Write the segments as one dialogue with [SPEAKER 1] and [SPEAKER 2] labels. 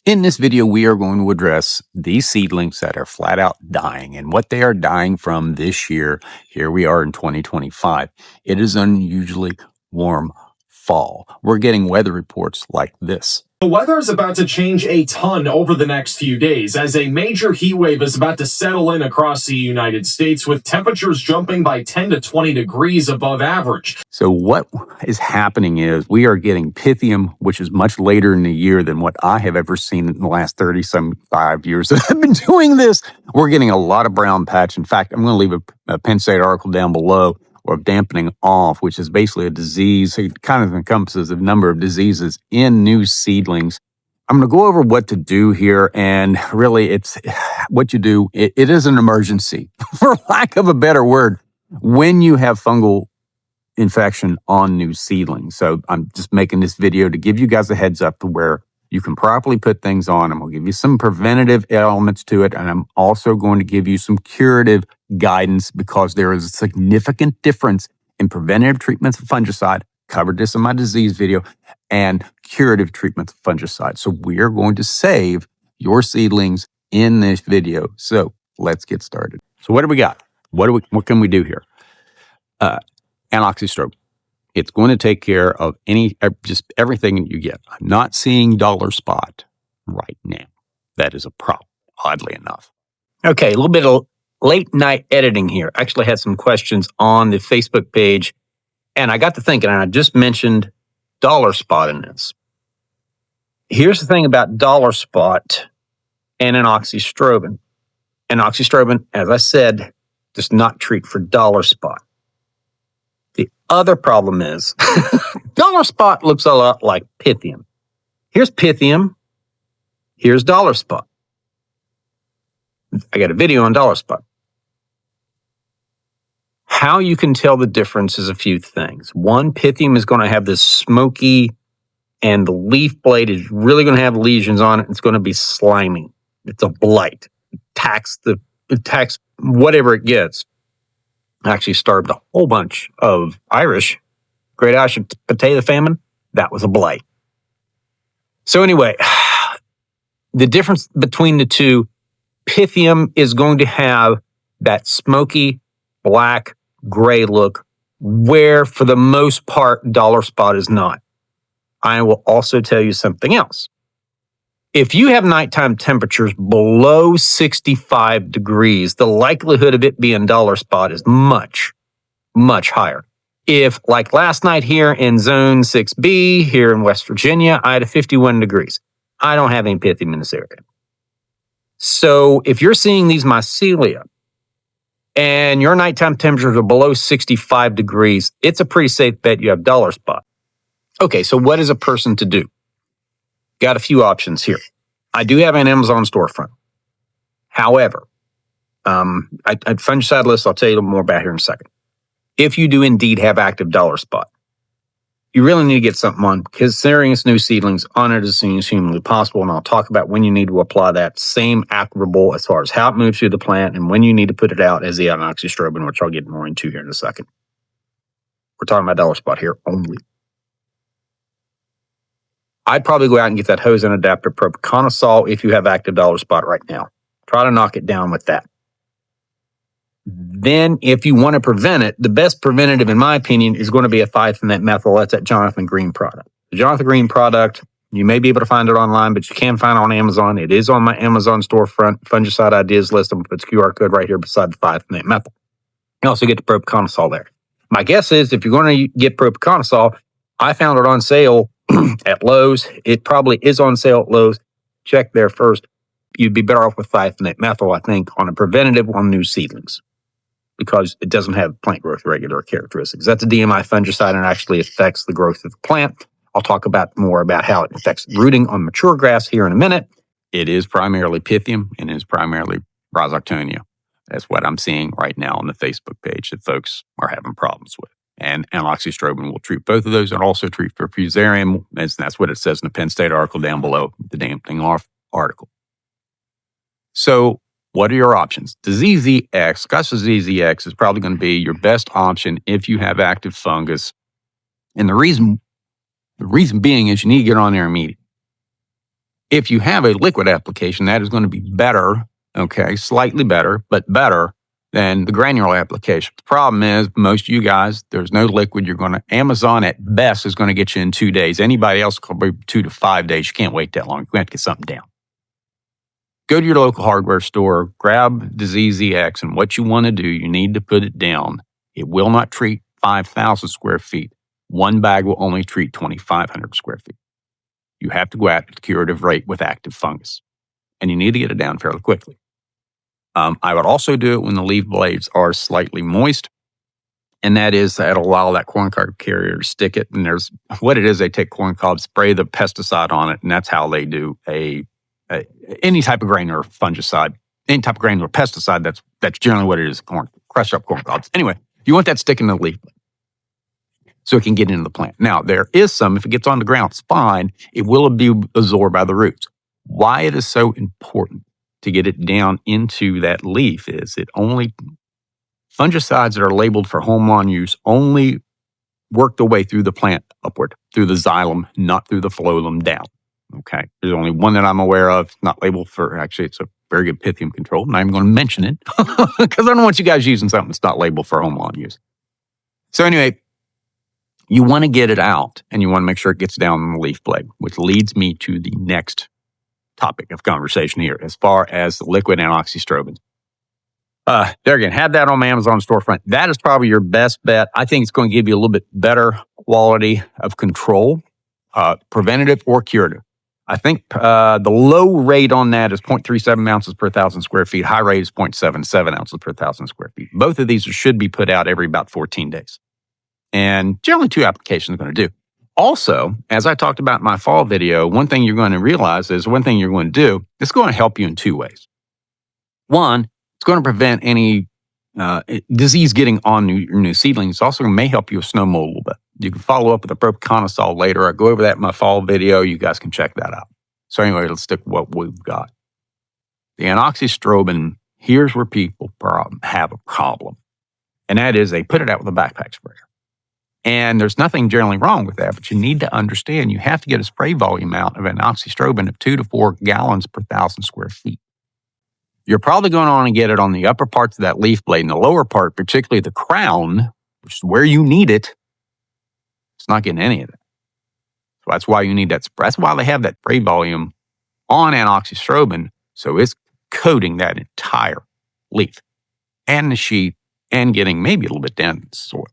[SPEAKER 1] In this video, we are going to address these seedlings that are flat out dying and what they are dying from this year. Here we are in 2025. It is unusually warm fall. We're getting weather reports like this.
[SPEAKER 2] The weather is about to change a ton over the next few days as a major heat wave is about to settle in across the United States with temperatures jumping by 10 to 20 degrees above average.
[SPEAKER 1] So what is happening is we are getting Pythium, which is much later in the year than what I have ever seen in the last 35 years that I've been doing this. We're getting a lot of brown patch. In fact, I'm going to leave a Penn article down below of dampening off, which is basically a disease. It kind of encompasses a number of diseases in new seedlings. I'm going to go over what to do here, and really it's what you do. It is an emergency, for lack of a better word, when you have fungal infection on new seedlings. So I'm just making this video to give you guys a heads up to where you can properly put things on. I'm going to give you some preventative elements to it, and I'm also going to give you some curative guidance because there is a significant difference in preventative treatments of fungicide, covered this in my disease video, and curative treatments of fungicide. So we are going to save your seedlings in this video. So let's get started. So what do we got? What can we do here? Anoxystrobin. It's going to take care of just everything you get. I'm not seeing dollar spot right now. That is a problem, oddly enough. Okay, a little bit of late night editing here. I actually had some questions on the Facebook page, and I got to thinking, and I just mentioned dollar spot in this. Here's the thing about dollar spot and anoxystrobin. Anoxystrobin, as I said, does not treat for dollar spot. The other problem is dollar spot looks a lot like Pythium. Here's Pythium. Here's dollar spot. I got a video on dollar spot. How you can tell the difference is a few things. One, Pythium is going to have this smoky, and the leaf blade is really going to have lesions on it. It's going to be slimy. It's a blight. It attacks whatever it gets. Actually starved a whole bunch of Great Irish potato famine. That was a blight. So anyway, the difference between the two, Pythium is going to have that smoky, black, gray look, where for the most part, dollar spot is not. I will also tell you something else. If you have nighttime temperatures below 65 degrees, the likelihood of it being dollar spot is much, much higher. If, like last night here in Zone 6B, here in West Virginia, I had 51 degrees. I don't have any Pythium in this area. So if you're seeing these mycelia and your nighttime temperatures are below 65 degrees, it's a pretty safe bet you have dollar spot. Okay, so what is a person to do? Got a few options here. I do have an Amazon storefront. However, fungicide list, I'll tell you a little more about here in a second. If you do indeed have active dollar spot, you really need to get something on, considering it's new seedlings, on it as soon as humanly possible. And I'll talk about when you need to apply that same applicable as far as how it moves through the plant and when you need to put it out as the anoxystrobin, which I'll get more into here in a second. We're talking about dollar spot here only. I'd probably go out and get that hose and adapter Propiconazole if you have active dollar spot right now. Try to knock it down with that. Then, if you want to prevent it, the best preventative, in my opinion, is going to be a Pythium methyl. That's that Jonathan Green product. The Jonathan Green product, you may be able to find it online, but you can find it on Amazon. It is on my Amazon storefront. Fungicide ideas list. I'm going to put the QR code right here beside the Pythium methyl. You also get the Propiconazole there. My guess is if you're going to get Propiconazole, I found it on sale at Lowe's. It probably is on sale at Lowe's. Check there first. You'd be better off with Pythium methyl, I think, on a preventative on new seedlings because it doesn't have plant growth regular characteristics. That's a DMI fungicide and actually affects the growth of the plant. I'll talk more about how it affects rooting on mature grass here in a minute. It is primarily Pythium and is primarily Rhizoctonia. That's what I'm seeing right now on the Facebook page that folks are having problems with. And anoxystrobin will treat both of those and also treat for fusarium. And that's what it says in the Penn State article down below, the dampening off article. So what are your options? Disease EX, Gus disease EX is probably going to be your best option if you have active fungus. And the reason being is you need to get on there immediately. If you have a liquid application, that is going to be better, okay, slightly better, but better than the granular application. The problem is, most of you guys, there's no liquid. Amazon at best is going to get you in 2 days. Anybody else could be 2 to 5 days. You can't wait that long. You have to get something down. Go to your local hardware store, grab Disease EX, and what you want to do, you need to put it down. It will not treat 5,000 square feet. One bag will only treat 2,500 square feet. You have to go at the curative rate with active fungus, and you need to get it down fairly quickly. I would also do it when the leaf blades are slightly moist, and that'll allow that corn cob carrier to stick it. And what it is, they take corn cob, spray the pesticide on it, and that's how they do any type of granular fungicide, any type of granular pesticide. That's generally what it is. Crush up corn cobs. Anyway, you want that sticking to the leaf blade so it can get into the plant. Now, there is some, if it gets on the ground, it's fine. It will be absorbed by the roots. Why it is so important to get it down into that leaf is fungicides that are labeled for home lawn use only work the way through the plant upward, through the xylem, not through the phloem down. Okay. There's only one that I'm aware of, not labeled for, actually, it's a very good Pythium control. I'm not even going to mention it because I don't want you guys using something that's not labeled for home lawn use. So anyway, you want to get it out and you want to make sure it gets down on the leaf blade, which leads me to the next topic of conversation here as far as the liquid anoxystrobin. There again, have that on my Amazon storefront. That is probably your best bet. I think it's going to give you a little bit better quality of control, preventative or curative. I think the low rate on that is 0.37 ounces per 1,000 square feet. High rate is 0.77 ounces per 1,000 square feet. Both of these should be put out every about 14 days. And generally 2 applications are going to do. Also, as I talked about in my fall video, one thing you're going to realize is one thing you're going to do, it's going to help you in 2 ways. One, it's going to prevent any disease getting on your new seedlings. It's also may help you with snow mold a little bit. You can follow up with a Propiconazole later. I go over that in my fall video. You guys can check that out. So anyway, let's stick with what we've got. The anoxystrobin, here's where people have a problem. And that is they put it out with a backpack sprayer. And there's nothing generally wrong with that, but you need to understand you have to get a spray volume out of anoxystrobin of 2 to 4 gallons per 1,000 square feet. You're probably going on and get it on the upper parts of that leaf blade and the lower part, particularly the crown, which is where you need it. It's not getting any of that. So that's why you need that spray. That's why they have that spray volume on anoxystrobin, so it's coating that entire leaf and the sheath and getting maybe a little bit down in the soil.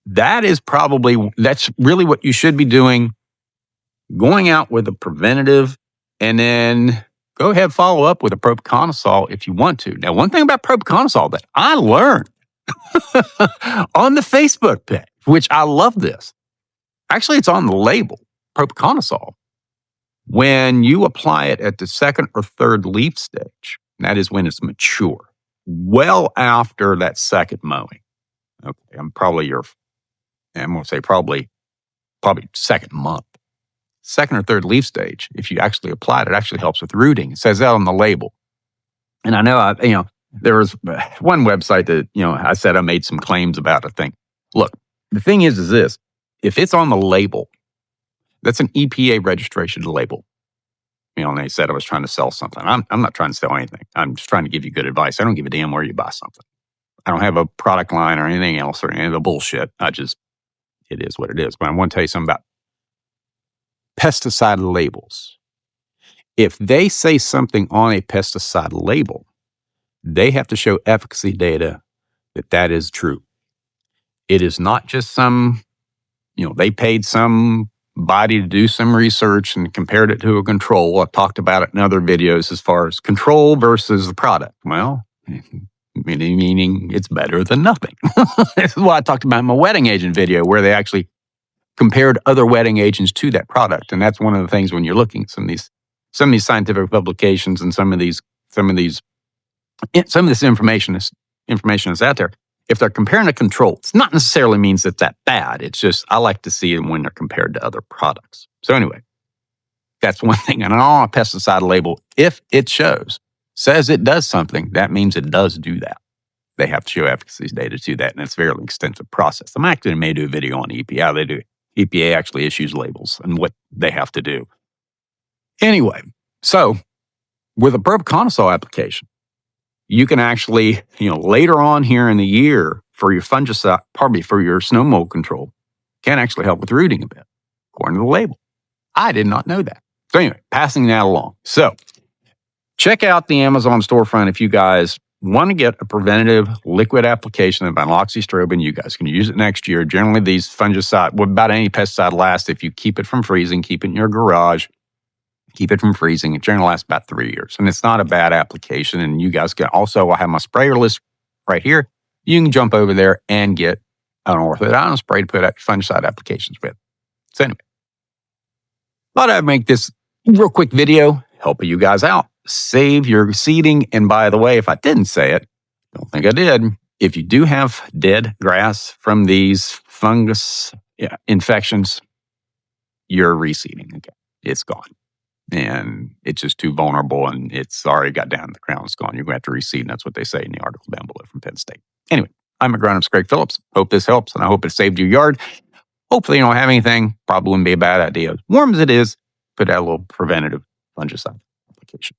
[SPEAKER 1] That's really what you should be doing, going out with a preventative, and then go ahead, follow up with a Propiconazole if you want to. Now, one thing about Propiconazole that I learned on the Facebook page, which I love this. Actually, it's on the label, Propiconazole. When you apply it at the 2nd or 3rd leaf stage, and that is when it's mature, well after that 2nd mowing. Okay, I'm going to say probably 2nd month. 2nd or 3rd leaf stage, if you actually apply it, it actually helps with rooting. It says that on the label. And I know, there was one website that, I said I made some claims about, I think. Look, the thing is this, if it's on the label, that's an EPA registration label. And they said I was trying to sell something. I'm not trying to sell anything. I'm just trying to give you good advice. I don't give a damn where you buy something. I don't have a product line or anything else or any of the bullshit. It is what it is. But I want to tell you something about pesticide labels. If they say something on a pesticide label, they have to show efficacy data that is true. It is not just they paid somebody to do some research and compared it to a control. I've talked about it in other videos as far as control versus the product. Well, meaning it's better than nothing. This is what I talked about in my wetting agent video, where they actually compared other wetting agents to that product. And that's one of the things when you're looking at some of these scientific publications and some of this information is out there. If they're comparing a control, it's not necessarily means that bad. It's just I like to see them when they're compared to other products. So anyway, that's one thing. And on a pesticide label, if it says it does something, that means it does do that. They have to show efficacy data to that, and it's a very extensive process. I'm actually may do a video on EPA, how they do it. EPA actually issues labels and what they have to do. Anyway, so with a Propiconazole application, you can actually, later on here in the year for your fungicide, for your snow mold control, can actually help with rooting a bit, according to the label. I did not know that. So anyway, passing that along. So check out the Amazon storefront if you guys want to get a preventative liquid application of vinyloxystrobin. You guys can use it next year. Generally, these fungicide, about any pesticide lasts if you keep it from freezing, keep it in your garage, keep it from freezing. It generally lasts about 3 years. And it's not a bad application. And you guys can also, I have my sprayer list right here. You can jump over there and get an orthodontic spray to put out fungicide applications with. So anyway, thought I'd make this real quick video, helping you guys out. Save your seeding. And by the way, if I didn't say it, don't think I did. If you do have dead grass from these fungus infections, you're reseeding. Okay, it's gone. And it's just too vulnerable and it's already got down to the crown. It's gone. You're going to have to reseed. And that's what they say in the article down below from Penn State. Anyway, I'm agronomist Craig Phillips. Hope this helps and I hope it saved your yard. Hopefully you don't have anything. Probably wouldn't be a bad idea. As warm as it is, put out a little preventative fungicide application.